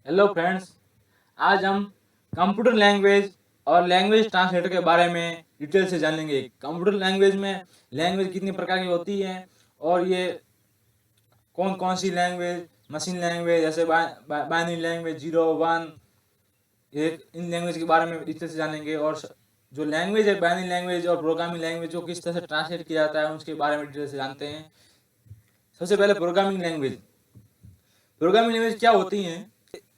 Hello friends, आज हम computer language और लैंग्वेज ट्रांसलेटर के बारे में डिटेल से जानेंगे। कंप्यूटर लैंग्वेज में लैंग्वेज कितनी प्रकार की होती है और ये कौन कौन सी लैंग्वेज, मशीन लैंग्वेज जैसे बाइनरी लैंग्वेज 0 1, ये इन लैंग्वेज के बारे में डिटेल से जानेंगे। और जो लैंग्वेज है बाइनरी लैंग्वेज और प्रोग्रामिंग लैंग्वेज को किस तरह से ट्रांसलेट किया जाता है उसके बारे में डिटेल से जानते हैं। सबसे पहले प्रोग्रामिंग लैंग्वेज। प्रोग्रामिंग लैंग्वेज क्या होती हैं?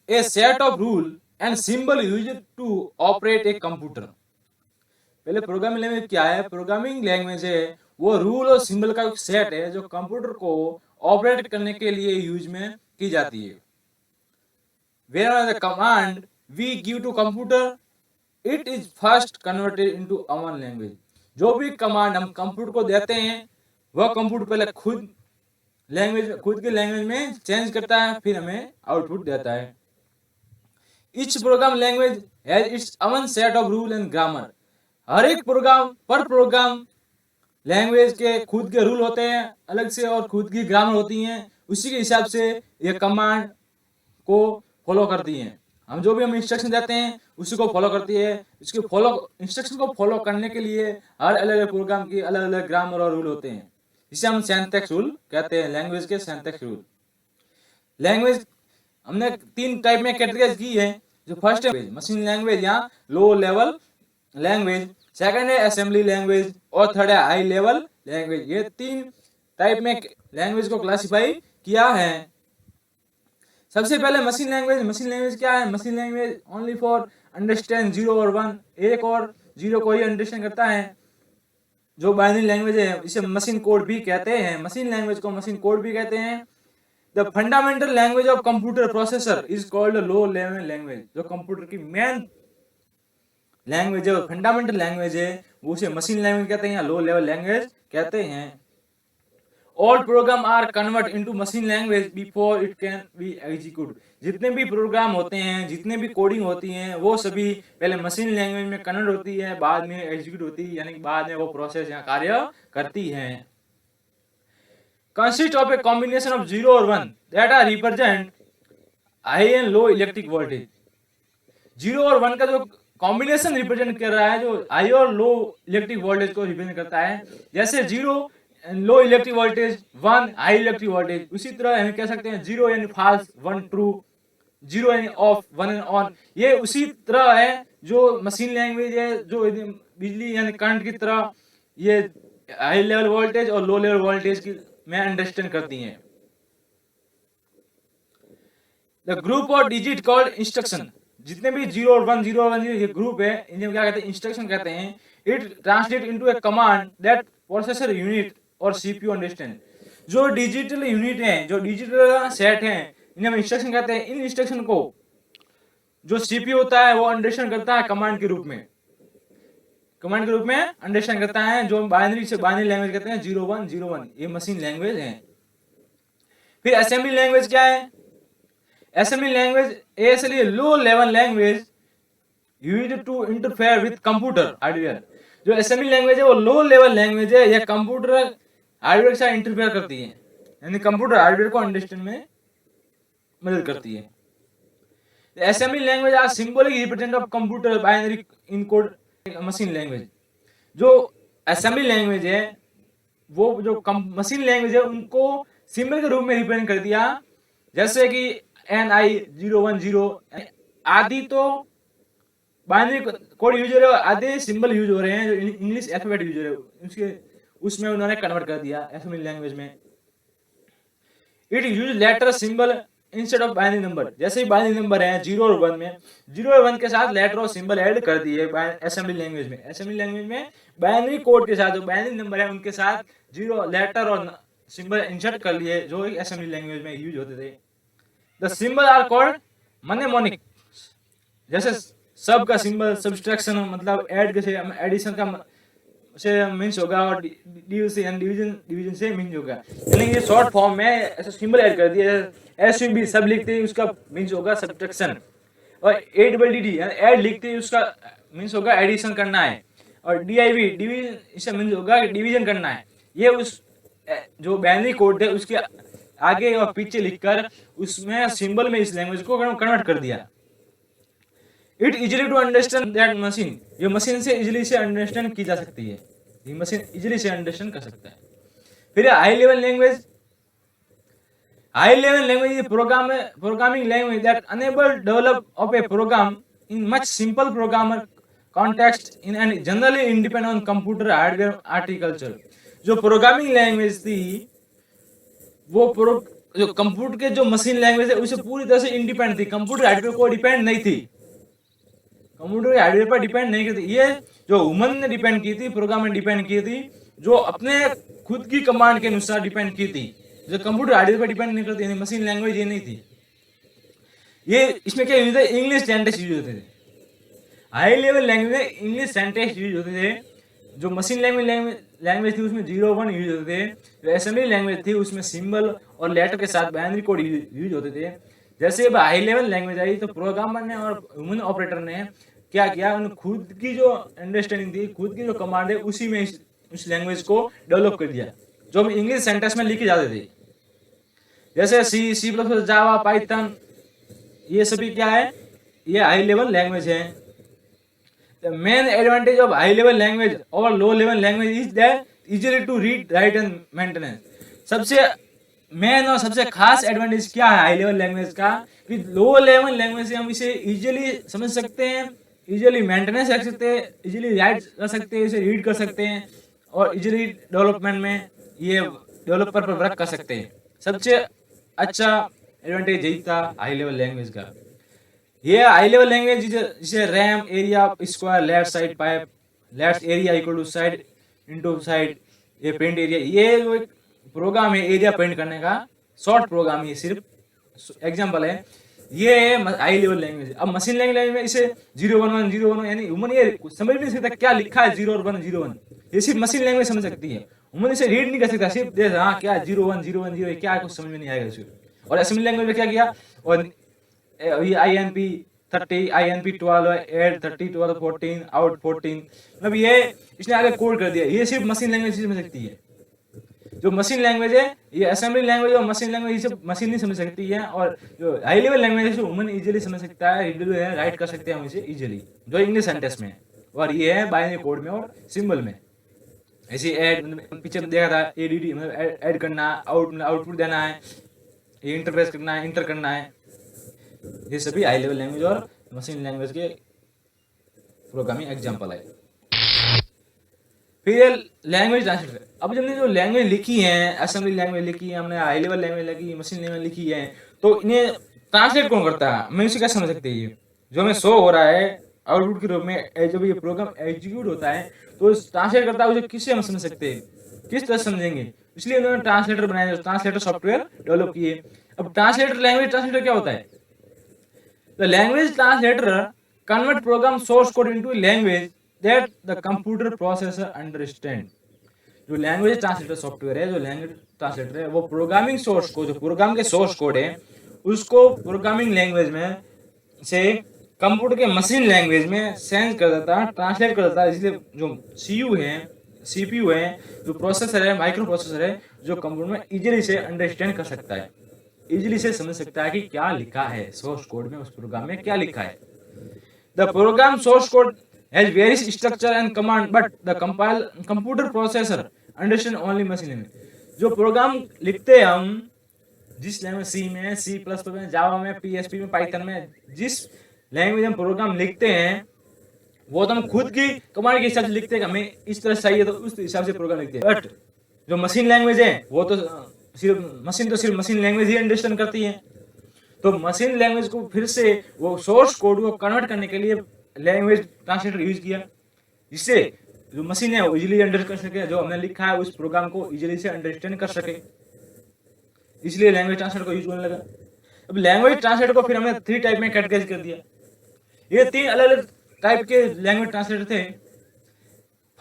A set of rule and symbol used to operate a computer. पहले प्रोग्रामिंग लैंग्वेज क्या है? प्रोग्रामिंग लैंग्वेज है वो रूल और सिंबल का एक सेट है जो कंप्यूटर को ऑपरेट करने के लिए यूज में की जाती है। Whenever the command we give to computer, it is first converted into our language। जो भी कमांड हम कंप्यूटर को देते हैं वह कंप्यूटर पहले खुद के लैंग्वेज में चेंज करता है, फिर हमें आउटपुट देता है। Each program language has its own set of rule and grammar। हर एक प्रोग्राम लैंग्वेज के खुद के रूल होते हैं अलग से और खुद की ग्रामर होती हैं। उसी के हिसाब से ये कमांड को फॉलो करती हैं। हम इंस्ट्रक्शन देते हैं उसी को फॉलो करती है। इंस्ट्रक्शन को फॉलो करने के लिए हर अलग अलग प्रोग्राम की अलग अलग ग्रामर और रूल होते हैं, जिसे हम सिंटैक्स रूल कहते हैं। लैंग्वेज के सिंटैक्स रूल। लैंग्वेज हमने 3 टाइप में कैटेगराइज की है। जो फर्स्ट है मशीन लैंग्वेज या लो लेवल लैंग्वेज, सेकंड है असेंबली लैंग्वेज और थर्ड है हाई लेवल लैंग्वेज। ये 3 टाइप में लैंग्वेज को क्लासिफाई किया है। सबसे पहले मशीन लैंग्वेज क्या है? Machine language only for understand 0 और 1, 1 और 0 को ही अंडरस्टैंड करता है। जो बाइनरी लैंग्वेज है इसे मशीन कोड भी कहते हैं। मशीन लैंग्वेज को मशीन कोड भी कहते हैं। The fundamental language of computer processor is called low level language. जो कंप्यूटर की मेन लैंग्वेज है, फंडामेंटल लैंग्वेज है, वो उसे मशीन लैंग्वेज कहते हैं या लो लेवल लैंग्वेज कहते हैं। All program are convert into machine language before it can be execute. जितने भी प्रोग्राम होते हैं, जितने भी कोडिंग होती हैं, वो सभी पहले मशीन लैंग्वेज में कन्वर्ट होती है, बाद में एग्जीक्यूट होती है, यानी बाद में वो प्रोसेस या कार्य करती है। Consist of a combination of 0 और 1 that are represent high and low electric voltage. 0 और 1 का जो कॉम्बिनेशन रिप्रेजेंट कर रहा है, जो हाई और लो इलेक्ट्रिक वोल्टेज को रिप्रेजेंट करता है। जैसे 0 low electric voltage, 1 high electric voltage. उसी तरह हम कह सकते हैं 0 यानी फॉल्स, 1 ट्रू, 0 यानी ऑफ, 1 यानी ऑन। ये उसी तरह है जो मशीन लैंग्वेज है, जो बिजली यानी करंट की तरह ये हाई लेवल वोल्टेज और लो लेवल वोल्टेज की में अंडरस्टैंड करती हैं। The group of digit called instruction. जितने भी 0 और 1, 0 और 1 ये ग्रुप है, इन्हें क्या कहते हैं? इंस्ट्रक्शन कहते हैं। It translate into A command that processor unit और सीपीयू अंडरस्टैंड। जो डिजिटल यूनिट है, जो डिजिटल सेट है, इन्हें हम इंस्ट्रक्शन कहते हैं। इन इंस्ट्रक्शन को जो सीपीयू होता है वो अंडरस्टैंड करता है कमांड के रूप में अंडरस्टैंड करता है। जो बाइनरी लैंग्वेज कहते हैं 0 1 0 1, ये मशीन लैंग्वेज है। फिर असेंबली लैंग्वेज क्या है? असेंबली लैंग्वेज इसलिए low level language used to interfere with computer hardware. जो असेंबली लैंग्वेज है वो लो लेवल लैंग्वेज है, यह कंप्यूटर हार्डवेयर के साथ इंटरफेयर करती है, यानी कंप्यूटर हार्डवेयर को अंडरस्टैंड में मदद करती है। Assembly language are symbolic represent of computer binary encode machine language. जो असेंबली लैंग्वेज है वो जो मशीन लैंग्वेज है उनको सिंबल के रूप में रिप्रेजेंट कर दिया। जैसे कि NI 010 आदि तो बाइनरी कोड यूज हो रहे हैं, आधे सिंबल यूज हो रहे हैं जो इंग्लिश अल्फाबेट यूज हो रहे हैं, उसमें उन्होंने कन्वर्ट कर दिया असेंबली लैंग्वेज में। It use letter symbol instead of binary number. जैसे ही बाइनरी नंबर है 0 और 1 में, 0 और 1 के साथ लेटर और सिंबल ऐड कर दिए असेंबली लैंग्वेज में। असेंबली लैंग्वेज में बाइनरी कोड के साथ जो बाइनरी नंबर है उनके साथ 0 लेटर और सिंबल इंसर्ट कर लिए, जो असेंबली लैंग्वेज में यूज होते थे। The symbol are called mnemonic. जैसे सब का सिंबल सब्सट्रैक्शन मतलब ऐड से एडिशन का से मीन्स होगा, और डिवीजन से मीन्स होगा, यानी ये शॉर्ट फॉर्म में ऐसा सिंबल ऐड कर दिया। SUB सब लिखते हैं उसका मीन्स होगा सब्सट्रैक्शन, और ADD ऐड लिखते हैं उसका मीन्स होगा एडिशन करना है, और DIV डिवीजन इसका मीन्स होगा डिवीजन करना है। ये उस जो बाइनरी कोड है उसके आगे और पीछे लिखकर उसमें सिंबल में इस लैंग्वेज को कन्वर्ट कर दिया। It easily to understand that machine, ये मशीन से इजिली से अंडरस्टैंड की जा सकती है, ये मशीन इजिली से अंडरस्टैंड कर सकता है। फिर high level language, high level language is programming language that enable develop of a program in much simple programmer context in and generally independent on computer hardware architecture. जो programming language थी वो जो computer के जो machine language है उससे पूरी तरह से इंडिपेंडेंट थी, कंप्यूटर हार्डवेयर को डिपेंड नहीं थी, कंप्यूटर हार्डवेयर पर डिपेंड नहीं करती। ये जो ह्यूमन ने डिपेंड की थी, प्रोग्राम ने डिपेंड की थी, जो अपने खुद की कमांड के अनुसार डिपेंड की थी, जो कंप्यूटर हार्डवेयर पर डिपेंड नहीं करती। मशीन लैंग्वेज ये नहीं थी। ये इसमें क्या यूज है, इंग्लिश सेंटेंस यूज होते थे। हाई लेवल लैंग्वेज में इंग्लिश सेंटेंस यूज होते थे। जो मशीन लैंग्वेज थी उसमें 0-1 यूज होते थे। जो असेंबली लैंग्वेज थी उसमें सिंबल और लेटर के साथ बाइनरी कोड यूज होते थे। जैसे अब हाई लेवल लैंग्वेज आई तो प्रोग्रामर ने और ह्यूमन ऑपरेटर ने क्या किया, उन्होंने खुद की जो अंडरस्टैंडिंग थी, खुद की जो कमांड है उसी में उस लैंग्वेज को डेवलप कर दिया, जो हम इंग्लिश सेंटेंस में लिखे जाते थे। जैसे सी प्लस, जावा, पाइथन, ये सभी क्या है, ये हाई लेवल लैंग्वेज है। The main advantage of high level language over low level language is that easily to read, write and maintenance। सबसे मेन और सबसे खास एडवांटेज क्या है हाई लेवल लैंग्वेज का, कि लो लेवल लैंग्वेज से हम इसे इजीली समझ सकते हैं, इजीली मेंटेनेंस रख सकते हैं, इजीली राइट कर सकते हैं, इसे रीड कर सकते हैं और इजीली डेवलपमेंट में ये डेवलपर पर वर्क कर सकते हैं। सबसे अच्छा एडवांटेज यही था हाई लेवल लैंग्वेज का। ये हाई लेवल लैंग्वेज जिसे ram area square left side pipe left area equal to side into side, ये प्रिंट एरिया, ये एक प्रोग्राम है एरिया प्रिंट करने का, शॉर्ट प्रोग्राम, ये सिर्फ एग्जांपल है। ये हाई लेवल लैंग्वेज। अब मशीन लैंग्वेज में इसे 0-1-1 0-1 यानी ह्यूमन ये समझ नहीं सकता क्या लिखा है 0 और 1 0-1, ये सिर्फ मशीन लैंग्वेज समझ सकती है, ह्यूमन इसे रीड नहीं कर सकता, सिर्फ देख हाँ क्या 0-1 0-1 0 क्या कुछ समझ में नहीं आएगा इसे। और असेंबली लैंग्वेज में क्या किया, और ये INP 30 INP 12 ऐड 30 12 14 आउट 14, मतलब ये इसने आगे कोड कर दिया। ये सिर्फ मशीन लैंग्वेज समझ सकती है। जो मशीन लैंग्वेज है ये असेंबली लैंग्वेज और मशीन लैंग्वेज से मशीन नहीं समझ सकती है, और जो हाई लेवल लैंग्वेज है ह्यूमन इजीली समझ सकता है, रीडेबल है, राइट कर सकते हैं हम इसे इजीली, जो इंग्लिश सेंटेंस में है, और ये है बाइनरी कोड में और सिंबल में। ऐसे ऐड पीछे देखा था ADD मतलब ऐड करना, आउटपुट देना है, ये इंटरफेस करना है, इंटर करना है, ये सभी हाई लेवल लैंग्वेज और मशीन लैंग्वेज के प्रोग्रामिंग एग्जांपल है। फिर लैंग्वेज ट्रांसलेटर। अब हमने जो लैंग्वेज लिखी है, असेंबली लैंग्वेज लिखी है, हमने हाई लेवल लैंग्वेज लिखी, मशीन लैंग्वेज लिखी है, तो इन्हें ट्रांसलेट कौन करता है, मैं इसे क्या समझ सकते हैं। ये जो हमें शो हो रहा है आउटपुट के रूप में, जब ये प्रोग्राम एग्जीक्यूट होता है तो ट्रांसलेट करता है, उसे किससे हम समझ सकते हैं, किस तरह समझेंगे, इसलिए उन्होंने ट्रांसलेटर बनाया, ट्रांसलेटर सॉफ्टवेयर डेवलप किए। अब ट्रांसलेटर लैंग्वेज ट्रांसलेटर क्या होता है, the language translator convert program source code into a language that the computer processor understand। जो लैंग्वेज ट्रांसलेटर सॉफ्टवेयर है, जो लैंग्वेज ट्रांसलेटर है, वो प्रोग्रामिंग सोर्स को, जो प्रोग्राम के सोर्स कोड है उसको प्रोग्रामिंग लैंग्वेज में से कंप्यूटर के मशीन लैंग्वेज में सेंस कर देता है, ट्रांसलेट कर देता है। इसलिए जो CPU है, CPU है, जो प्रोसेसर है, माइक्रो प्रोसेसर है, जो कंप्यूटर में इजीली से अंडरस्टैंड कर सकता है, इजीली से समझ सकता है कि क्या लिखा है सोर्स कोड में, उस प्रोग्राम में क्या लिखा है। The program source code has various structure and command but the computer processor understand only machine language. जो प्रोग्राम लिखते हैं हम जिस लैंग्वेज, सी में, C++ में, जावा में, PHP में, पाइथन में, जिस लैंग्वेज में प्रोग्राम लिखते हैं वो तो हम खुद की कमांड के हिसाब से लिखते हैं, हमें इस तरह चाहिए तो उस हिसाब से प्रोग्राम लिखते हैं। बट जो मशीन लैंग्वेज है वो तो सिर्फ मशीन लैंग्वेज ही अंडरस्टैंड करती है, तो मशीन लैंग्वेज को फिर से वो सोर्स कोड को कन्वर्ट करने के लिए लैंग्वेज ट्रांसलेटर यूज किया, जिससे जो मशीन है वो इजीली अंडरस्टैंड कर सके, जो हमने लिखा है उस प्रोग्राम को इजीली से अंडरस्टैंड कर सके, इसलिए लैंग्वेज ट्रांसलेटर को यूज होने लगा। अब लैंग्वेज ट्रांसलेटर को फिर हमने 3 टाइप में कैटेगराइज कर दिया। ये 3 अलग अलग टाइप के लैंग्वेज ट्रांसलेटर थे।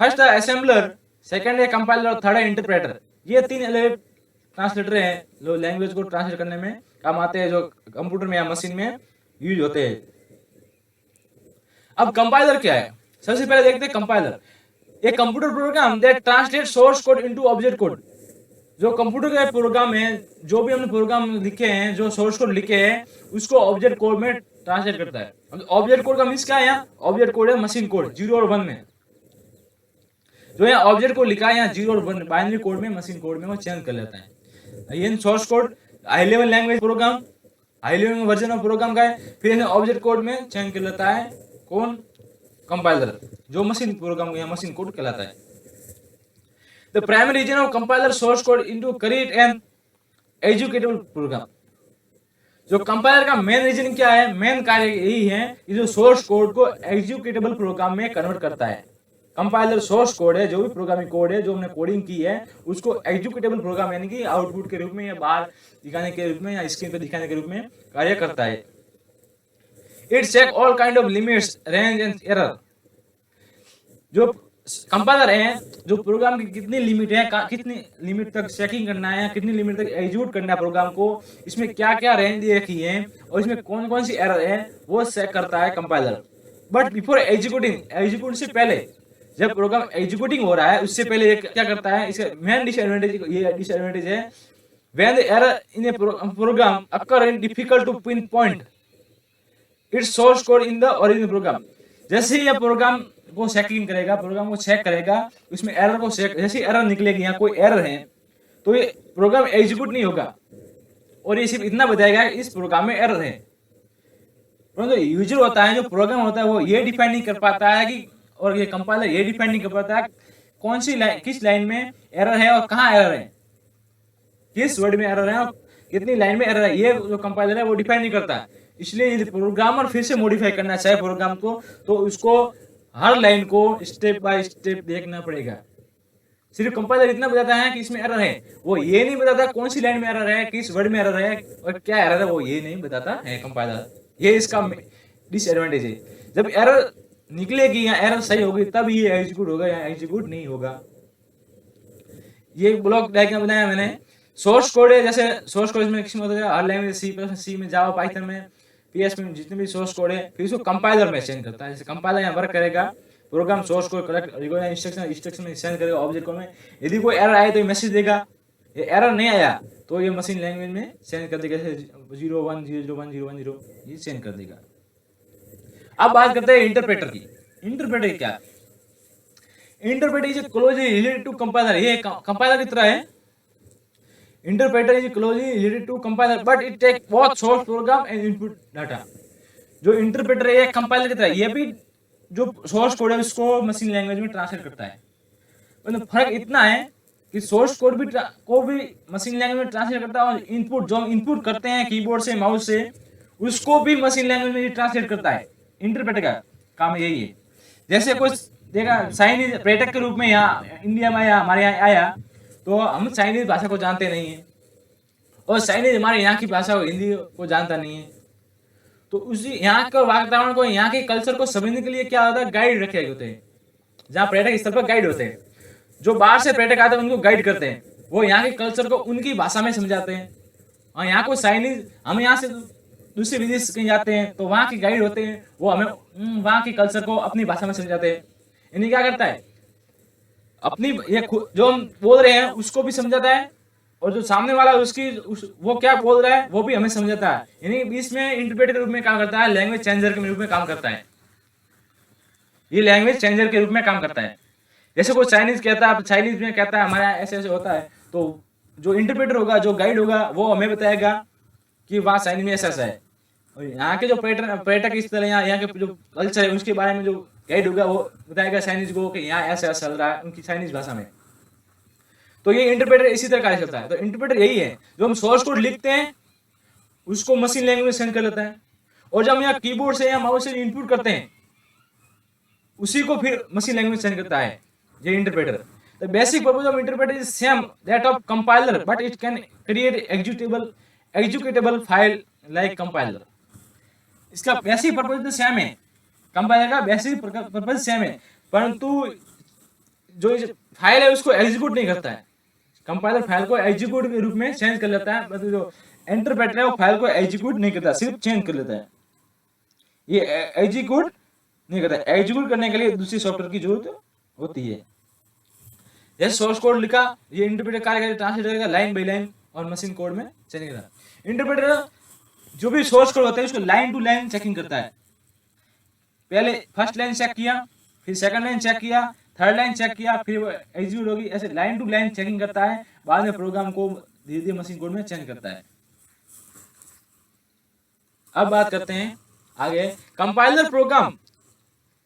फर्स्ट है असेंबलर, सेकंड है कंपाइलर और थर्ड है इंटरप्रेटर। ये 3 अलग ट्रांसलेटर हैं जो लैंग्वेज को ट्रांसलेट करने में काम आते हैं, जो कंप्यूटर में या मशीन में यूज होते हैं। अब कंपाइलर क्या है, सबसे पहले देखते हैं कंपाइलर। एक computer program that translate source code into object code. जो कंप्यूटर के प्रोग्राम है, जो भी हमने प्रोग्राम लिखे हैं, जो सोर्स कोड लिखे हैं, उसको ऑब्जेक्ट कोड में ट्रांसलेट करता है। ऑब्जेक्ट कोड का मीन्स क्या है? यहाँ ऑब्जेक्ट कोड है मशीन कोड 0 और 1 में। जो यहाँ ऑब्जेक्ट कोड लिखा है यहाँ 0 और 1 बाइनरी कोड में, मशीन कोड में वो चेंज कर लेता है। ये source code high level language program, high level version of program का है। फिर ऑब्जेक्ट कोड में चेंज कर लेता है कौन? कंपाइलर, जो मशीन प्रोग्राम या मशीन कोड कहलाता है। The primary reason of compiler source code into create an executable program. जो कंपाइलर का मेन रीजन क्या है? मेन कार्य यही है कि जो सोर्स कोड को एग्जीक्यूटेबल प्रोग्राम में कन्वर्ट करता है। कंपाइलर सोर्स कोड है, जो भी प्रोग्रामिंग कोड है जो हमने कोडिंग की है, उसको एग्जीक्यूटेबल प्रोग्राम यानी कि आउटपुट के रूप में या बाहर दिखाने के रूप में या स्क्रीन पर दिखाने के रूप में कार्य करता है। It check all kind of limits, range and error. जो कंपाइलर है, जो प्रोग्राम की कितनी लिमिट है, कितनी लिमिट तक चेकिंग करना है, कितनी लिमिट तक एग्जीक्यूट करना है प्रोग्राम को, इसमें क्या क्या रेंज दे रखी है और इसमें कौन कौन सी एरर है, वो चेक करता है compiler. But before executing, execute से पहले, जब प्रोग्राम एग्जीक्यूटिंग हो रहा है उससे पहले ये क्या करता है? इसका मेन डिसएडवांटेज, ये डिसएडवांटेज है, when the error in a program occur in difficult to pinpoint its source code in the original program. जैसे ही यह प्रोग्राम को चेकिंग करेगा, प्रोग्राम को चेक करेगा, उसमें एरर को चेक, जैसे एरर निकलेगी, यहाँ कोई एरर है तो ये प्रोग्राम एग्जीक्यूट नहीं होगा और ये सिर्फ इतना बताएगा इस प्रोग्राम में एरर है। परंतु यूजर होता है, जो प्रोग्राम होता है, वो ये डिफाइन नहीं कर पाता है कि, और ये कंपाइलर ये डिफाइन नहीं कर पाता है कौन सी लाइन, किस लाइन में एरर है और कहाँ एरर है, किस वर्ड में एरर है और कितनी लाइन में एरर है, ये जो कंपाइलर है वो डिफाइन नहीं करता। इसलिए यदि प्रोग्रामर फिर से मॉडिफाई करना चाहे प्रोग्राम को, तो उसको हर लाइन को स्टेप बाय स्टेप देखना पड़ेगा। सिर्फ कंपाइलर इतना बताता है कि इसमें एरर है, वो ये नहीं बताता कौन सी लाइन में एरर है, किस वर्ड में एरर है और क्या एरर है, वो ये नहीं बताता है कंपाइलर। ये इसका डिसएडवांटेज है। जब एरर निकलेगी या एरर सही होगी तब ये एग्जीक्यूट होगा या एग्जीक्यूट नहीं होगा। ये ब्लॉक डायग्राम बनाया मैंने। सोर्स कोड है, जैसे सोर्स कोड में हर लैंग्वेज, सी में, जावा, पाइथन में, पीएचपी में जितने भी सोर्स कोड है, फिर उसको कंपाइलर में चेंज करता है। जैसे कंपाइलर यहाँ वर्क करेगा, program source code correct instruction में चेंज करेगा ऑब्जेक्ट को में। यदि कोई एरर आए तो ये मैसेज देगा, ये एरर नहीं आया तो ये मशीन लैंग्वेज में चेंज कर देगा, जैसे 010010110 ये चेंज कर देगा। अब बात करते हैं इंटरप्रेटर की। इंटरप्रेटर क्या? Interpreter is closely related to compiler. ये कंपाइलर की तरह है। Interpreter is closely related to compiler but it take both source program and input data. जो इंटरप्रेटर है कंपाइलर की तरह, ये भी जो सोर्स कोड है उसको मशीन लैंग्वेज में ट्रांसलेट करता है। मतलब फर्क इतना है कि सोर्स कोड भी मशीन लैंग्वेज में ट्रांसलेट करता है और इनपुट, जो हम इनपुट करते हैं कीबोर्ड से, माउस से, उसको भी मशीन लैंग्वेज में ट्रांसलेट करता है। इंटरप्रेटर का काम यही है। जैसे कोई देखा चाइनीज पर्यटक के रूप में यहाँ इंडिया में या हमारे यहाँ आया, तो हम चाइनीज भाषा को जानते नहीं है और चाइनीज हमारे यहाँ की भाषा हिंदी को जानता नहीं है, तो उसी यहाँ के वातावरण को, यहाँ के कल्चर को समझने के लिए क्या होता है, गाइड रखे होते हैं। जहाँ पर्यटक स्थल पर गाइड होते हैं, जो बाहर से पर्यटक आते हैं उनको गाइड करते हैं, वो यहाँ के कल्चर को उनकी भाषा में समझाते हैं। और यहाँ को चाइनीज, हम यहाँ से दूसरे विदेश कहीं जाते हैं तो वहाँ के गाइड होते हैं, वो हमें वहाँ के कल्चर को अपनी भाषा में समझाते हैं। इन्हें क्या करता है, अपनी ये जो हम बोल रहे हैं उसको भी समझाता है और जो सामने वाला वो क्या बोल रहा है वो भी हमें समझाता है। यानी बीच में इंटरप्रेटर के रूप में काम करता है, लैंग्वेज चेंजर के रूप में काम करता है। ये लैंग्वेज चेंजर के रूप में काम करता है। जैसे कोई चाइनीज कहता है, चाइनीज में कहता है हमारे यहाँ ऐसे ऐसे होता है, तो जो इंटरप्रेटर होगा, जो गाइड होगा, वो हमें बताएगा कि वहाँ चाइनीज में ऐसा ऐसा है। और यहाँ के जो पर्यटक इस तरह यहाँ के जो कल्चर है उसके बारे में जो गाइड होगा वो बताएगा चाइनीज को कि यहाँ ऐसा ऐसा चल रहा है उनकी चाइनीज भाषा में। तो ये इंटरप्रेटर इसी तरह कार्य करता है। तो इंटरप्रेटर यही है, जो हम सोर्स कोड लिखते हैं उसको मशीन लैंग्वेज में सेंड कर लेता है, और जब हम यहाँ कीबोर्ड से या माउस से इनपुट करते हैं उसी को फिर मशीन लैंग्वेज सेंड करता है ये interpreter. The basic purpose of interpreter is same that of compiler but it can create executable file like compiler. इसका बेसिक पर्पस तो सेम है, कंपाइलर का बेसिक पर्पस सेम है, परंतु जो फाइल है उसको एग्जीक्यूट नहीं करता है। कंपाइलर फाइल को एग्जीक्यूट के रूप में चेंज कर लेता है, मतलब जो इंटरप्रेटर है वो फाइल को एग्जीक्यूट नहीं करता, सिर्फ चेंज कर लेता है। ये एग्जीक्यूट नहीं करता। एग्जीक्यूट करने के लिए दूसरी सॉफ्टवेयर की जरूरत होती है। जैसे सोर्स कोड लिखा, ये इंटरप्रेटर कार्य करेगा, ट्रांसलेट करेगा लाइन बाई लाइन और मशीन कोड में चेंज करेगा। इंटरप्रेटर जो भी सोर्स कोड होता है उसको लाइन टू लाइन चेकिंग करता है। पहले फर्स्ट लाइन चेक किया, फिर सेकंड लाइन चेक किया, थर्ड लाइन चेक किया, फिर वो एग्जीक्यूट होगी, ऐसे लाइन टू लाइन चेकिंग करता है। बाद में प्रोग्राम को धीरे धीरे मशीन कोड में चेंज करता है। अब बात करते हैं आगे, compiler program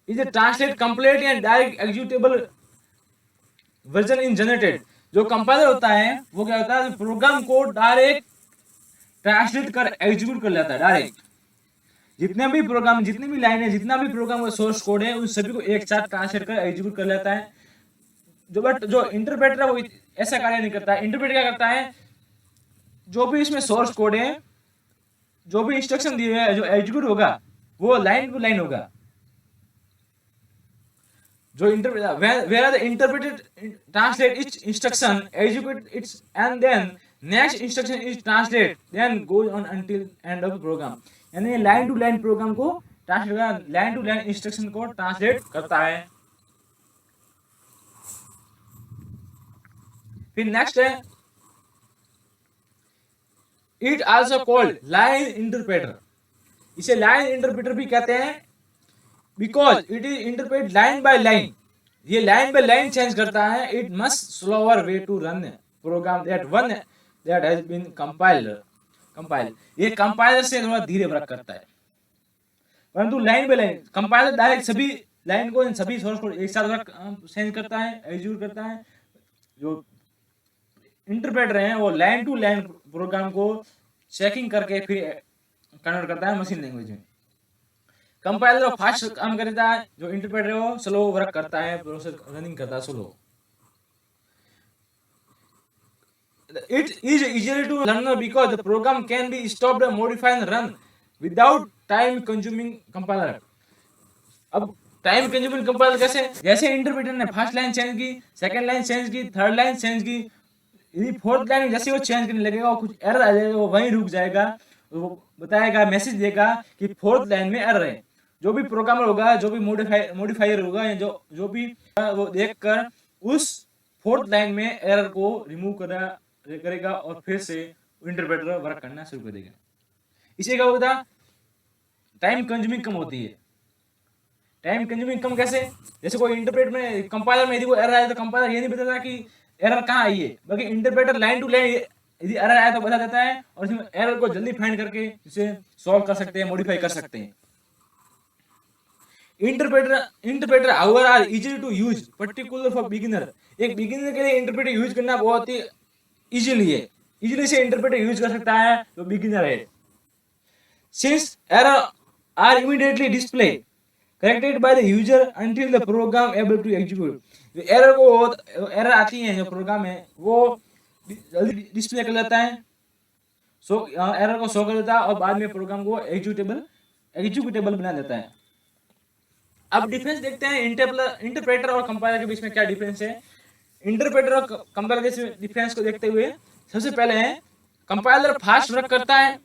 is translate complete and direct executable version in generated. जो कंपाइलर होता है वो क्या होता है, प्रोग्राम को डायरेक्ट ट्रांसलेट कर एग्जीक्यूट कर लेता है डायरेक्ट। जितने भी प्रोग्राम, जितनी भी लाइनें, जितना भी प्रोग्राम का सोर्स कोड है उन सभी को एक साथ ट्रांसलेट कर एग्जीक्यूट कर लेता है। जो इंटरप्रेटर है वो ऐसा कार्य नहीं करता है। इंटरप्रेटर क्या करता है, जो भी इसमें सोर्स कोड है, जो भी इंस्ट्रक्शन दिए है, जो एग्जीक्यूट होगा वो लाइन टू लाइन होगा। जो where the interpreted translate each instruction, execute its, and then next instruction is translate, then goes on until end of program। यानी लाइन टू लाइन प्रोग्राम को ट्रांसलेट करता, लाइन टू लाइन इंस्ट्रक्शन को translate करता है। फिर next है, it also called line interpreter. इसे line interpreter भी कहते हैं, because it is interpret line by line. ये लाइन बाय लाइन चेंज करता है। It must slower way to run program that has been compile. ये कंपाइलर से थोड़ा धीरे वर्क करता है, परंतु line by line compiler direct सभी लाइन को, सभी सोर्स को एक साथ वर्क चेंज करता है, एग्जीक्यूट करता है। जो इंटरप्रेटर है वो लाइन टू लाइन प्रोग्राम को चेकिंग करके फिर कन्वर्ट करता है मशीन लैंग्वेज में। कंपाइलर फास्ट काम करता है, जो इंटरप्रेटर है वो स्लो वर्क करता है, प्रोसेस रनिंग करता है slow. It is easier to learn because the program can be stopped, modified and run without time consuming compiler। अब टाइम कंज्यूमिंग कंपाइलर कैसे, जैसे इंटरप्रेटर ने फर्स्ट लाइन चेंज की, सेकंड लाइन चेंज की, third line change की, यदि fourth line जैसे वो चेंज करने लगेगा वो कुछ एरर आ जाएगा, वो वहीं रुक जाएगा। वो बताएगा, मैसेज देगा कि फोर्थ लाइन में एरर है। जो भी प्रोग्रामर होगा, जो भी मॉडिफायर होगा, या जो भी वो देखकर उस फोर्थ लाइन में एरर को रिमूव करेगा और फिर से इंटरप्रेटर वर्क करना शुरू कर देगा। इसे क्या होता है, टाइम कंज्यूमिंग कम होती है। टाइम कंज्यूमिंग कम कैसे, जैसे कोई इंटरप्रेट में कंपाइलर में यदि कोई एरर आया तो कंपाइलर ये नहीं बताता कि एरर कहाँ आई है, बल्कि इंटरप्रेटर लाइन टू लाइन यदि एरर आया तो बता देता है और इसमें एरर को जल्दी फाइंड करके इसे सॉल्व कर सकते हैं, मॉडिफाई कर सकते हैं। Interpreter however are easy to use, particular for beginner. एक बिगिनर के लिए इंटरप्रेटर यूज करना बहुत ही इजीली है, इजीली से इंटरप्रेटर यूज कर सकता है जो बिगिनर है। Since error are immediately display corrected by the user until the program able to execute. जो एरर आती है, जो प्रोग्राम है वो जल्दी डिस्प्ले कर लेता है, एरर को शो कर देता है और बाद में प्रोग्राम को एग्जीक्यूटेबल बना देता है। अब डिफरेंस देखते हैं इंटरप्रेटर और कंपाइलर के बीच में क्या डिफरेंस है। इंटरप्रेटर और कंपाइलर के डिफरेंस को देखते हुए सबसे पहले है, कंपाइलर फास्ट वर्क करता है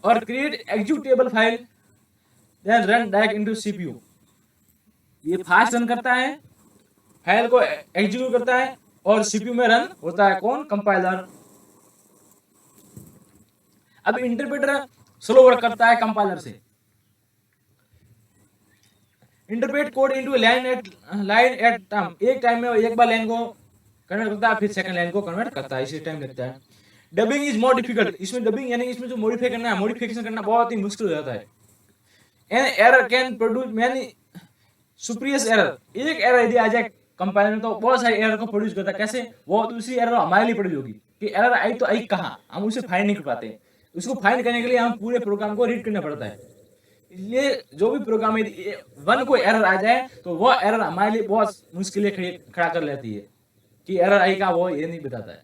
और create executable file then run direct into CPU. ये फास्ट रन करता है, फाइल को एग्जीक्यूट करता है और सीपीयू में रन होता है। कौन, कंपाइलर। अब इंटरप्रेटर स्लो वर्क करता है कंपाइलर से। Interpret code into line at time, एक टाइम में एक बार लाइन को कन्वर्ट करता है, फिर सेकंड लाइन को कन्वर्ट करता है, इसी टाइम लगता है। डबिंग इज मोर डिफिकल्ट, इसमें डबिंग यानी इसमें जो मॉडिफिकेशन करना बहुत ही मुश्किल हो जाता है। An error can produce many superior error. एक एरर यदि आ जाए कंपाइलर में तो बहुत सारे एरर को प्रोड्यूस करता है। कैसे, वो दूसरी एरर हमारे लिए प्रोड्यूस होगी कि एरर आई तो आई कहाँ, हम उसे फाइंड नहीं कर पाते। उसको फाइंड करने के लिए हम पूरे प्रोग्राम को रीड करना पड़ता है। इसलिए जो भी प्रोग्राम में वन को एरर आ जाए तो वो एरर हमारे लिए बहुत मुश्किलें खड़ा कर लेती है कि एरर आई का वो ये नहीं बताता है।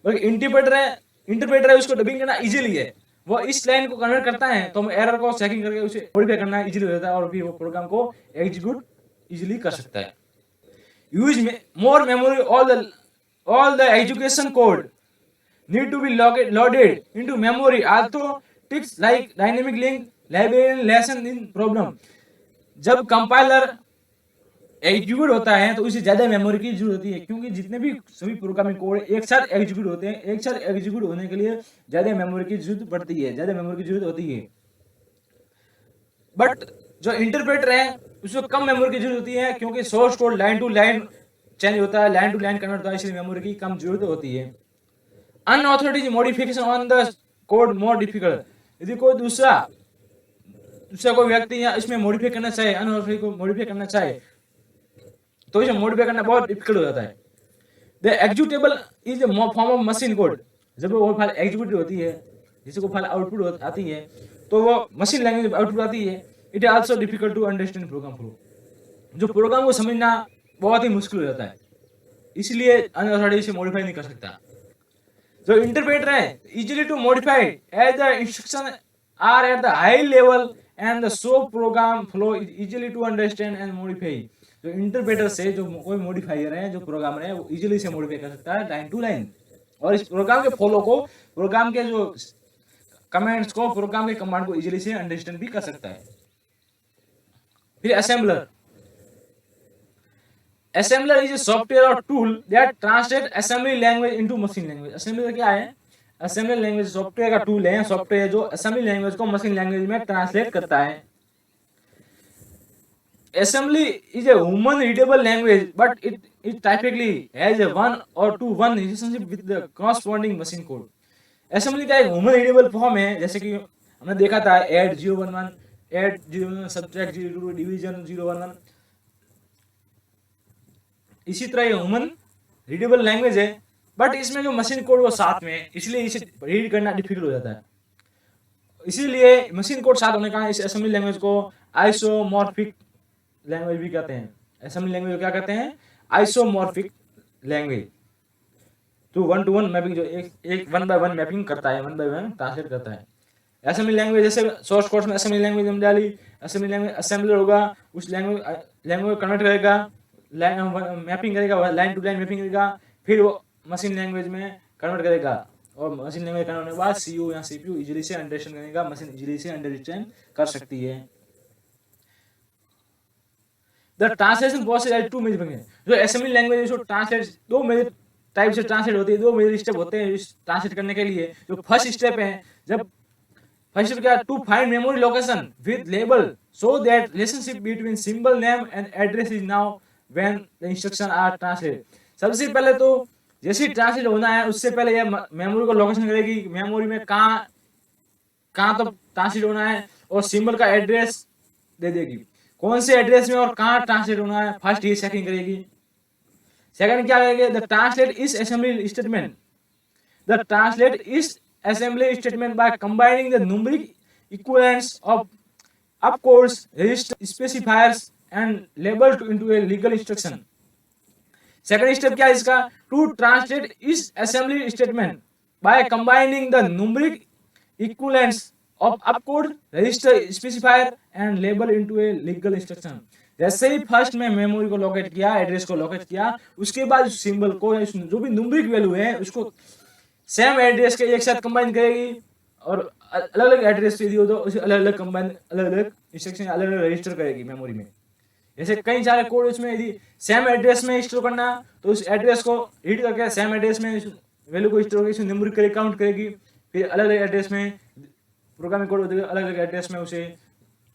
बल्कि इंटरप्रेटर है उसको डबिंग करना इजीली है। वो इस लाइन को कन्वर्ट करता है तो एरर को चेकिंग करके उसे मॉडिफाई करना इजीली हो जाता है और फिर वो प्रोग्राम को एग्जीक्यूट इजीली कर सकता है। Use more memory, all the education code need to be loaded into memory. Also tricks like dynamic link, librarian lesson in problem। जब कंपाइलर एग्जीक्यूट होता है तो उसे ज्यादा मेमोरी की जरूरत होती है, क्योंकि जितने भी सभी प्रोग्रामिंग कोड एक साथ एग्जीक्यूट होते हैं, एक साथ एग्जीक्यूट होने के लिए ज्यादा मेमोरी की जरूरत पड़ती है, ज्यादा मेमोरी की जरूरत होती है। बट जो इंटरप्रेटर है उसको कम मेमोरी की जरूरत होती है, क्योंकि source code line to line change होता है, लाइन टू लाइन कन्वर्ट होता है, इसलिए मेमोरी की कम जरूरत होती है। Unauthorised modification on the code more difficult. यदि कोई दूसरा कोई व्यक्ति या इसमें मॉडिफाई करना चाहे, अनऑथराइज्ड को मॉडिफाई करना चाहे, तो इसे मॉडिफाई करना बहुत डिफिकल्ट हो जाता है। The executable is a form of machine code. जब वो फाइल एग्जीक्यूट होती है, जिसे को फाइल आउटपुट आती है, तो वो मशीन लैंग्वेज आउटपुट आती है। It is also difficult to understand program flow. जो प्रोग्राम को समझना बहुत ही मुश्किल हो जाता है, इसलिए अनऑथराइज्ड से मॉडिफाई नहीं कर सकता। जो इंटरप्रेटर है easily to modify as the instruction are at the high level and the so program flow is easily to understand and modify. जो इंटरप्रेटर से जो कोई मॉडिफायर है, जो प्रोग्रामर है, वो इजीली से मॉडिफाई कर सकता है लाइन टू लाइन, और इस प्रोग्राम के फ्लो को, प्रोग्राम के जो कमेंट्स को, प्रोग्राम के कमांड को इजीली से अंडरस्टैंड भी कर सकता है। फिर assembler. Assembler is a software or tool that translates assembly language into machine language। Assembler क्या है? Assembly language सॉफ्टवेयर का टूल है, सॉफ्टवेयर जो असेंबली लैंग्वेज को मशीन लैंग्वेज में ट्रांसलेट करता है। Assembly is a human readable language, but it typically has a one or to one relationship with the corresponding machine code। Assembly का एक human readable form है, जैसे कि हमने देखा था ऐड 011, ऐड 011, सब्ट्रैक्ट 022, डिवीजन 011। इसी तरह ये ह्यूमन रीडेबल लैंग्वेज है, बट इसमें जो मशीन कोड वो साथ में है, इसलिए इसे रीड करना डिफिकल्ट हो जाता है। इसीलिए मशीन कोड साथ होने का इस असेंबली लैंग्वेज को आइसोमॉर्फिक लैंग्वेज भी कहते हैं। असेंबली लैंग्वेज को क्या कहते हैं? Isomorphic language. To one mapping, जो एक वन बाय वन मैपिंग करता है, वन बाय वन ट्रांसलेट करता है। असेंबली लैंग्वेज जैसे सोर्स कोड में असेंबली लैंग्वेज हम डाली, असेंबली लैंग्वेज असेंबलर होगा, उस लैंग्वेज कन्वर्ट करेगा, मैपिंग करेगा, लाइन टू लाइन मैपिंग करेगा, फिर वो मशीन लैंग्वेज में कन्वर्ट करेगा, और मशीन लैंग्वेज कन्वर्ट होने के बाद सीयू या सीपीयू इजीली से अंडरस्टैंड करेगा, मशीन इजीली से अंडरस्टैंड कर सकती है। द ट्रांसलेशन प्रोसेस है टू मेजर। जो असेंबली लैंग्वेज है ट्रांसलेट दो मेजर टाइप से ट्रांसलेट होती है, दो मेजर स्टेप होते हैं इस ट्रांसलेट करने के लिए। जो फर्स्ट स्टेप है, जब फर्स्ट स्टेप क्या, to find memory location with label so that relationship between symbol name and address is now when the instruction are translate. सबसे पहले तो जैसे ही ट्रांसलेट होना है, उससे पहले ये मेमोरी को लोकेशन करेगी, मेमोरी में कहाँ तो ट्रांसलेट होना है, और सिंबल का एड्रेस दे देगी, कौन से एड्रेस में और कहाँ ट्रांसलेट होना है। फर्स्ट ये चेकिंग करेगी। सेकंड क्या करेगी, the translate is assembly statement. The translate is assembly statement by combining the numeric equivalents of opcodes, register, specifiers and label into a legal instruction. Second step क्या है इसका, to translate is assembly statement by combining the numeric equivalents of opcode, register, specifier and label into a legal instruction. जैसे ही first में memory को locate किया, address को locate किया, उसके बाद सिंबल को, जो भी न्यूमेरिक वैल्यू है, उसको सेम एड्रेस के एक साथ कंबाइन करेगी, और अलग अलग एड्रेस दे दियो तो उसे अलग अलग कंबाइन, अलग अलग इंस्ट्रक्शन, अलग अलग रजिस्टर करेगी मेमोरी में। जैसे कई सारे कोड उसमें यदि सेम एड्रेस में स्टोर करना, तो उस एड्रेस को रीड करके सेम एड्रेस में वैल्यू को स्टोर करके मेमोरी के काउंट करेगी, फिर अलग अलग एड्रेस में प्रोग्रामिंग कोड अलग अलग एड्रेस में उसे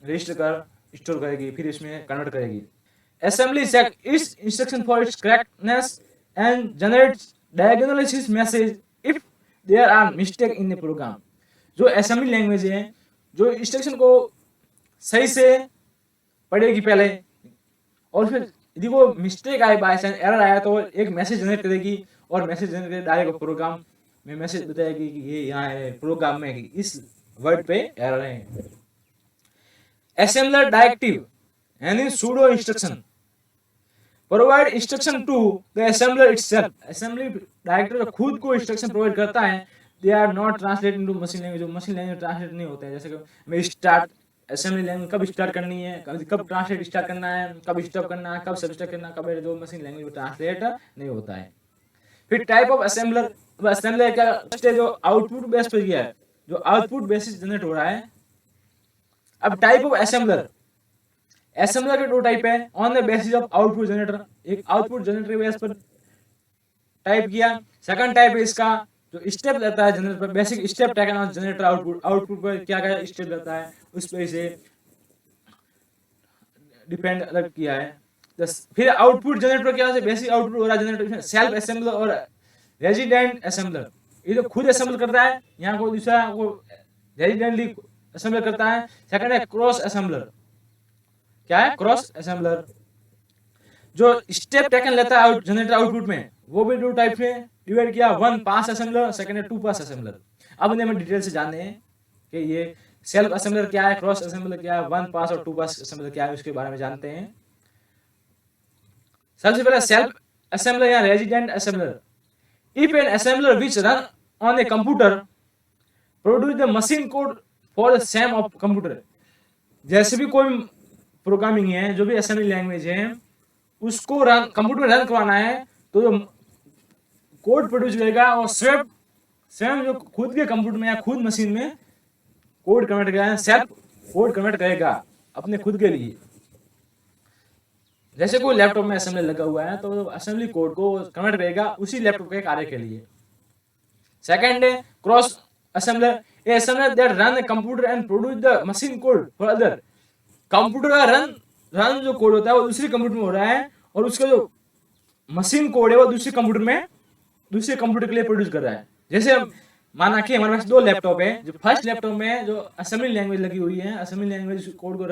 रजिस्टर कर स्टोर करेगी, फिर इसमें कन्वर्ट करेगी। Assembly check is instruction for its correctness and generates diagnosis message if there are mistake in the program. जो असेंबली लैंग्वेज है, जो इंस्ट्रक्शन को सही से पढ़ेगी पहले, और फिर यदि वो मिस्टेक आए, बाय चांस एरर आया, तो एक मैसेज जनरेट करेगी, और मैसेज जनरेट करके डायरेक्ट प्रोग्राम में मैसेज बताएगी कि ये यहाँ है प्रोग्राम में, इस वर्ड पे एरर है। असेंबलर डायरेक्टिव यानी pseudo instruction provide instruction to the assembler itself. Assembly director खुद को इंस्ट्रक्शन प्रोवाइड करता है, they are not translate into machine language. जो मशीन लैंग्वेज ट्रांसलेट नहीं होते हैं, जैसे कि मैं स्टार्ट, असेंबली लैंग्वेज कब स्टार्ट करनी है, कब ट्रांसलेट स्टार्ट करना है, कब स्टॉप करना है, कब सबस्ट्रैक्ट करना है, कब, जो मशीन लैंग्वेज में ट्रांसलेट नहीं होता है। फिर टाइप ऑफ असेंबलर। असेंबलर क्या, जो आउटपुट बेस पर गया है, जो आउटपुट बेसिस जनरेट हो रहा है। अब टाइप ऑफ असेंबलर, असेंबलर के दो टाइप है, on the basis of output generator, एक आउटपुट जनरेटर बेस पर टाइप किया। सेकंड टाइप है इसका जो स्टेप रहता है जनरेटर पर, basic step taken on generator output, output पर क्या क्या स्टेप रहता है उस पर इसे डिपेंड अलग किया है। फिर आउटपुट जनरेटर क्या है, बेसिक आउटपुट हो रहा है जनरेटर, सेल्फ असेंबलर और रेजिडेंट असेंबलर। ये तो खुद असेंबल करता है, यहाँ को दूसरा वो रेजिडेंटली असेंबल करता है। सेकंड है क्रॉस असेंबलर, क्या है क्रॉस असेंबलर, जो स्टेप टेकन लेता है जनरेटर आउटपुट में, वो भी दो टाइप में डिवाइड किया, वन पास असेंबलर, सेकंड है टू पास असेंबलर। अब इन्हें हम डिटेल से जानते हैं कि ये सेल्फ असेंबलर क्या है, क्रॉस असेंबलर क्या है, वन पास और टू पास असेंबलर क्या है, उसके बारे में जानते हैं। सबसे पहले सेल्फ असेंबलर या resident assembler, if an assembler which run on a computer produce the machine code for the same of computer, जैसे भी कोई प्रोग्रामिंग है, जो भी असेंबली लैंग्वेज है, उसको रन कंप्यूटर में रन करवाना है तो जो कोड प्रोड्यूस करेगा और स्वयं जो खुद के कंप्यूटर में या खुद मशीन में कोड कन्वर्ट करेगा, सेल्फ कोड कन्वर्ट करेगा अपने खुद के लिए। जैसे कोई लैपटॉप में असेंबली लगा हुआ है तो असेंबली कोड को कन्वर्ट करेगा उसी लैपटॉप के कार्य के लिए। सेकंड है cross assembler, A assembler that run the computer and produce the machine code for other. Computer का रन जो कोड होता है वो दूसरे कंप्यूटर में हो रहा है और उसका जो मशीन कोड है वो दूसरे कंप्यूटर के लिए प्रोड्यूस कर रहा है। जैसे माना कि हमारे पास दो लैपटॉप है, जो फर्स्ट लैपटॉप में जो असेंबली लैंग्वेज लगी हुई है, असेंबली लैंग्वेज कोड को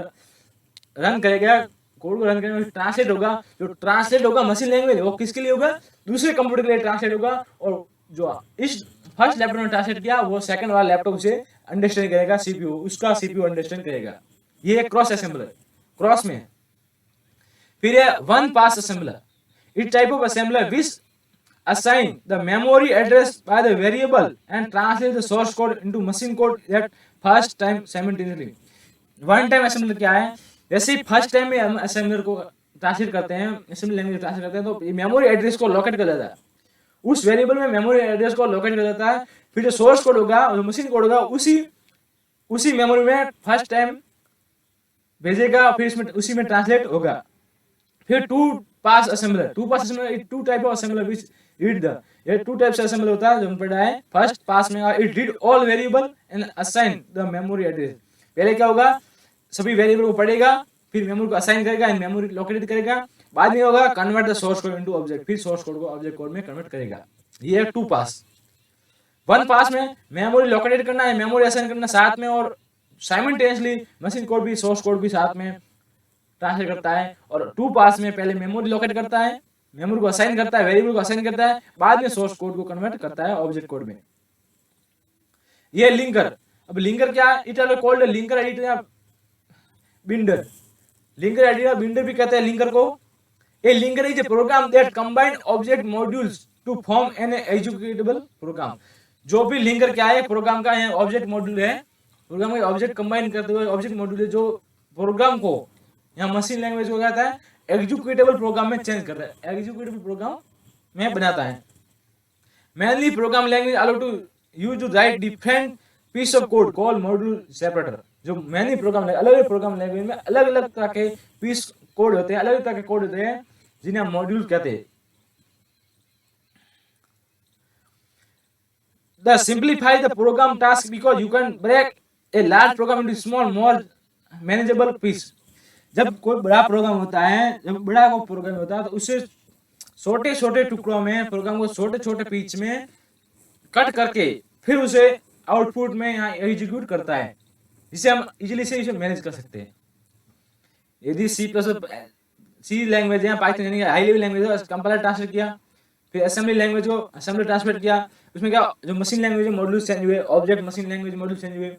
रन करेगा, कोड को रन करने में ट्रांसलेट होगा, जो ट्रांसलेट होगा मशीन लैंग्वेज वो किसके लिए होगा, दूसरे कंप्यूटर के लिए ट्रांसलेट होगा, और जो इस फर्स्ट लैपटॉप में ट्रांसलेट किया वो सेकंड वाला लैपटॉप से अंडरस्टैंड करेगा, सीपीयू उसका सीपीयू अंडरस्टैंड करेगा। ये क्रॉस असेंबलर, क्रॉस में। फिर है one pass assembler, it type of assembler which assign the memory address by the variable and translate the source code into machine code at first time simultaneously। One time assembler क्या है, जैसे first time में हम assembler को translate करते हैं, assembly language translate करते हैं, तो मेमोरी एड्रेस को लोकेट कर देता है, उस वेरिएबल में मेमोरी एड्रेस को लोकेट कर देता है। फिर जो सोर्स कोड होगा, जो मशीन कोड होगा, उसी मेमोरी में फर्स्ट टाइम भेजेगा, फिर इसमें उसी में ट्रांसलेट होगा। फिर two pass assembler, two type of assembler which read the, ये टू टाइप से असेंबलर होता है जो हम पढ़ा है। फर्स्ट पास में it read all variable and assign the memory address. पहले क्या होगा, सभी वेरिएबल को पढ़ेगा, फिर मेमोरी को असाइन करेगा एंड मेमोरी लोकेट करेगा। बाद में होगा convert the source code into object, फिर सोर्स कोड को ऑब्जेक्ट कोड में कन्वर्ट करेगा। ये है टू पास। वन पास में मेमोरी लोकेट करना है, मेमोरी असाइन करना साथ में, और साइमल्टेनियसली मशीन कोड भी सोर्स कोड भी साथ में ट्रांसलेट करता है। और टू पास में पहले मेमोरी लोकेट करता है, मेमोरी को असाइन करता है, वेरिएबल को असाइन करता है, बाद में सोर्स कोड को कन्वर्ट करता है ऑब्जेक्ट कोड में। ये लिंकर। अब लिंकर क्या है, it are called linker editor या बिंडर। लिंकर एडिटर या बिंडर भी कहते हैं लिंकर को। A linker is a program that combine object modules to form an executable program. जो भी लिंकर क्या है, प्रोग्राम का ऑब्जेक्ट मॉड्यूल है, प्रोग्राम का ऑब्जेक्ट कंबाइन करते हुए ऑब्जेक्ट मॉड्यूल है, जो प्रोग्राम को यहाँ मशीन लैंग्वेज को कहता है एग्जीक्यूटेबल प्रोग्राम में चेंज करता है, एग्जीक्यूटेबल प्रोग्राम में बनाता है। Mainly program language allow to use to write different piece of code called module separator. जो मेनली प्रोग्राम अलग प्रोग्राम लैंग्वेज में अलग अलग तरह के पीस कोड होते हैं, अलग तरह के कोड होते हैं जिन्हें हम मॉड्यूल कहते हैं। The simplify the program task because you can break a large program into small more manageable piece. जब कोई बड़ा प्रोग्राम होता है, जब बड़ा कोई प्रोग्राम होता है तो उससे छोटे छोटे टुकड़ों में प्रोग्राम को छोटे छोटे पीस में कट करके फिर उसे आउटपुट में यहाँ एग्जीक्यूट करता है, जिसे हम इजीली से इसे मैनेज कर सकते हैं। यदि सी लैंग्वेज है, पाइथन यानी हाई लेवल लैंग्वेज है, कंपाइलर ट्रांसलेट किया, फिर असेंबली लैंग्वेज को असेंबली ट्रांसलेट किया, उसमें क्या जो मशीन लैंग्वेज मॉड्यूल चेंज हुए, object machine language module change हुए,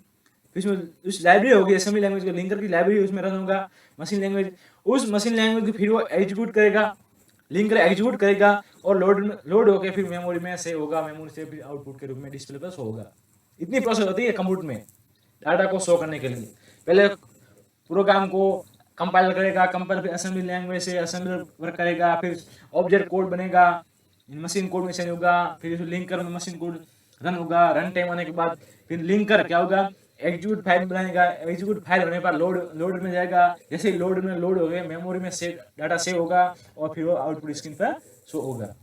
इसमें उस लाइब्रेरी होगी असेंबली लैंग्वेज की, लिंकर की लाइब्रेरी उसमें रन होगा मशीन लैंग्वेज, उस मशीन लैंग्वेज को फिर वो एग्जीक्यूट करेगा, लिंकर एग्जीक्यूट करेगा और लोड होकर फिर मेमोरी में सेव होगा, मेमोरी से फिर आउटपुट के रूप में डिस्प्ले पर शो होगा। इतनी प्रोसेस होती है कंप्यूटर में डाटा को शो करने के लिए। पहले प्रोग्राम को कंपाइल करेगा, कंपाइल फिर असेंबली लैंग्वेज से असेंबलर वर्क करेगा, फिर ऑब्जेक्ट कोड बनेगा, मशीन कोड में चेंज होगा, फिर लिंकर में मशीन कोड रन होगा, रन टाइम आने के बाद फिर लिंकर क्या होगा, एग्जीक्यूट फाइल बनाएगा, एग्जीक्यूट फाइल होने पर लोड में जाएगा, जैसे ही लोड हो गया मेमोरी में डाटा सेव होगा और फिर वो आउटपुट स्क्रीन पर शो होगा।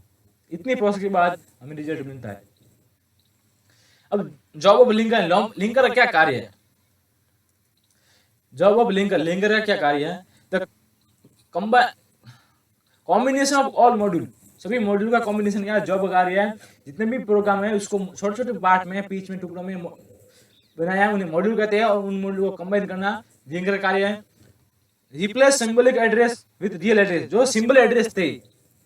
इतनी प्रोसेस के बाद हमें रिजल्ट मिलता है। अब जॉब ऑफ लिंकर का क्या कार्य है? जॉब ऑफ लिंकर का क्या कार्य है? The combination of all module, सभी मॉड्यूल का कॉम्बिनेशन क्या जॉब का कार्य है। जितने भी प्रोग्राम है उसको छोटे छोटे पार्ट में, बीच में टुकड़ों में बनाया, उन्हें मॉड्यूल कहते हैं, और उन मॉड्यूल को कंबाइन करना लिंकर का कार्य है। Replace symbolic address with real address, जो सिंबल एड्रेस थे,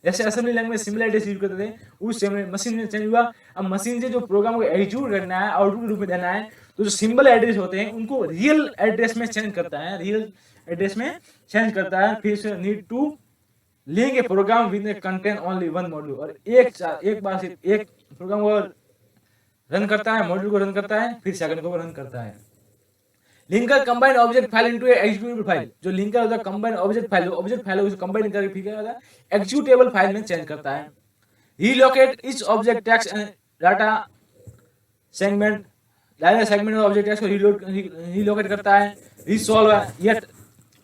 जैसे असेंबली लैंग्वेज में सिंबल एड्रेस यूज करते थे, उस मशीन में चेंज हुआ। अब मशीन से जो प्रोग्राम को एग्जीक्यूट करना है, आउटपुट के रूप में देना है, तो जो सिंबल एड्रेस होते हैं उनको रियल एड्रेस में चेंज करता है, रियल एड्रेस में चेंज करता है। फिर से need to link a program with contain only one module, और एक बार सिर्फ एक प्रोग्राम को रन करता है, मॉड्यूल को रन करता है, फिर सेकंड को रन करता है। Linker combine object file into executable file, जो लिंकर होता है कंबाइन ऑब्जेक्ट फाइल उसको कंबाइन करके फिर क्या होता है एग्जीक्यूटेबल फाइल में चेंज करता है। Relocate each object text and data segment, segment object text को रीलोकेट करता है। रिसॉल्व येट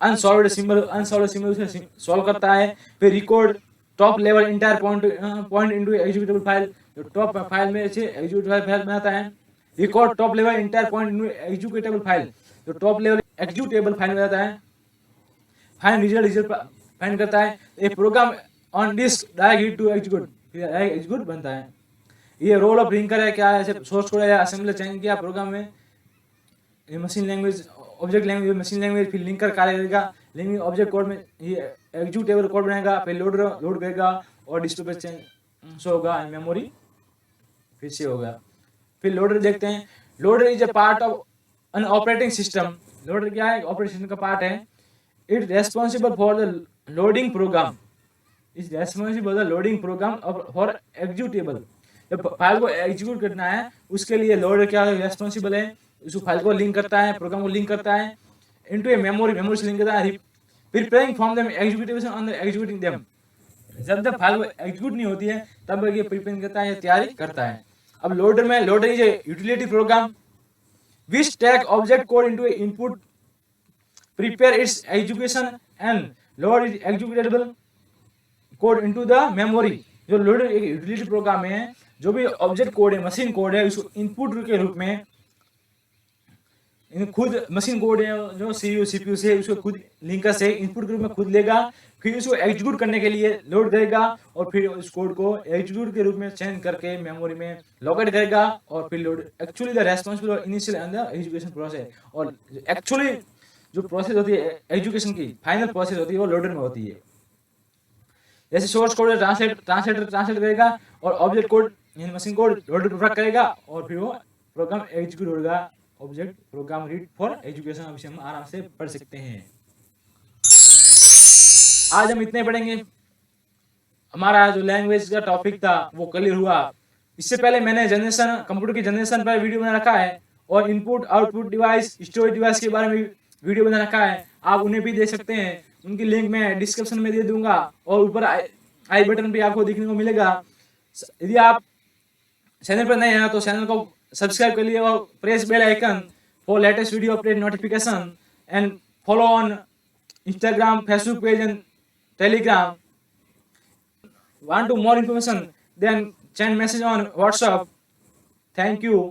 अनसॉल्व्ड सिंबल से सॉल्व करता है। फिर record top level entire point into executable file, जो टॉप फाइल में से एग्जीक्यूटेबल फाइल बनाता है। Record top level entire point into executable file, जो टॉप लेवल एग्जीक्यूटेबल फाइल बनाता है। फाइंड रिजल्ट फाइंड करता है। A program on disk direct to execute बनता है। ये रोल ऑफ लिंकर है, क्या है, सोर्स कोड या असेंबली चेंज किया प्रोग्राम में, machine language object language machine language, फिर लिंकर कार्य करेगा। लिंकिंग ऑब्जेक्ट कोड में ये एग्जीक्यूटेबल कोड बनाएगा, फिर लोड करेगा और डिस्प्ले पे चेंज शो होगा, मेमोरी फिर से होगा। फिर लोडर देखते हैं। Loader is a part of an operating system. Loader क्या है? ऑपरेटिंग सिस्टम का पार्ट है। It responsible for the loading program, is responsible for the loading program for executable. जब फाइल को एग्जीक्यूट करना है उसके लिए लोडर क्या रेस्पॉन्सिबल है, उस फाइल को लिंक करता है, प्रोग्राम को लिंक करता है इनटू ए मेमोरी से लिंक करता है। Preparing from them executive on the executing them, जब फाइल को एग्जीक्यूट नहीं होती है तब ये प्रिपेयर करता है, तैयारी करता है। अब loader is a utility program which take object code into input, prepare its execution and load is executable code into the memory. जो लोडर एक यूटिलिटी प्रोग्राम है, जो भी ऑब्जेक्ट कोड है, मशीन कोड है, उसको इनपुट के रूप में खुद मशीन कोड है जो सीपीयू से उसको खुद लिंकर से इनपुट के रूप में खुद लेगा, फिर उसको एग्जीक्यूट करने के लिए लोड करेगा और फिर उस कोड को एग्जीक्यूट के रूप में चेंज करके मेमोरी में लोकेट करेगा और फिर load. Actually the responsible initial and the education process, और एक्चुअली जो प्रोसेस होती है एजुकेशन की, फाइनल प्रोसेस होती है, वो लोडर में होती है। जैसे सोर्स कोड ट्रांसलेट करेगा और object code machine code loader पर करेगा और फिर वो प्रोग्राम एग्जीक्यूट होगा। Object program read for education विषय हम आराम से पढ़ सकते हैं। आज हम इतने पढ़ेंगे। हमारा जो लैंग्वेज का टॉपिक था वो क्लियर हुआ। इससे पहले मैंने जनरेशन, कंप्यूटर की जनरेशन पर वीडियो बना रखा है और input output device, storage device के बारे में वीडियो बना रखा है, आप उन्हें भी देख सकते हैं। उनकी लिंक मैं डिस्क्रिप्शन में दे दूंगा और ऊपर आई बटन पे आपको देखने को मिलेगा। यदि आप चैनल पर नए हैं तो चैनल को सब्सक्राइब कर लिए और press bell icon for latest video update notification and follow on Instagram, Facebook page and Telegram. Want to more information? Then send message on WhatsApp. Thank you.